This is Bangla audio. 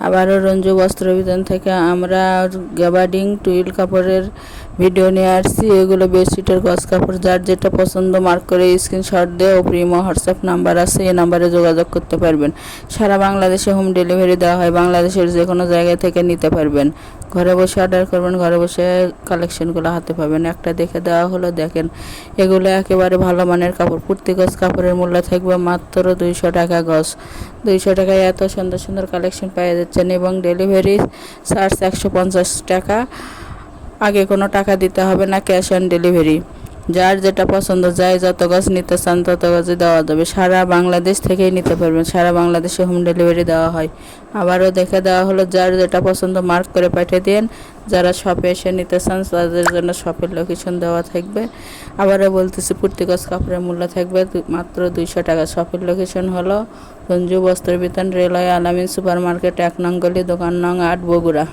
আবারও রঞ্জু বস্ত্র বিতান থেকে আমরা গ্যাবার্ডিং টুইল কাপড়ের ভিডিও নিয়ে আসছি। এগুলো বেডশিটের গজ কাপড়। যার যেটা পছন্দ মার্ক করে স্ক্রিনশট দিয়ে ও প্রিমো হোয়াটসঅ্যাপ নাম্বার আছে, এই নাম্বারে যোগাযোগ করতে পারবেন। সারা বাংলাদেশে হোম ডেলিভারি দেওয়া হয়। বাংলাদেশের যে কোনো জায়গা থেকে নিতে পারবেন। ঘরে বসে অর্ডার করবেন, ঘরে বসে কালেকশনগুলো হাতে পাবেন। একটা দেখে দেওয়া হলো, দেখেন এগুলো একেবারে ভালো মানের কাপড়। প্রতি গজ কাপড়ের মূল্য থাকবে মাত্র 200 টাকা গজ। 200 টাকায় এত সুন্দর সুন্দর কালেকশন পেয়ে যাচ্ছেন এবং ডেলিভারি চার্জ 150 টাকা। আগে কোনো টাকা দিতে হবে না, ক্যাশ অন ডেলিভারি। যার যেটা পছন্দ, যাই যত গজ নিতে চান তত গজে দেওয়া যাবে। সারা বাংলাদেশ থেকেই নিতে পারবেন। সারা বাংলাদেশে হোম ডেলিভারি দেওয়া হয়। আবারও দেখে দেওয়া হলো, যার যেটা পছন্দ মার্ক করে পাঠিয়ে দিন। যারা শপে এসে নিতে চান তাদের জন্য শপের লোকেশন দেওয়া থাকবে। আবারও বলতেছি, প্রতি গজ কাপড়ের মূল্য থাকবে মাত্র 200 টাকা। শপের লোকেশন হলো রঞ্জু বস্ত্র বিতান, রেলওয়ে আলামিন সুপার মার্কেট, 1 নং গলি, দোকান নং 8, বগুড়া।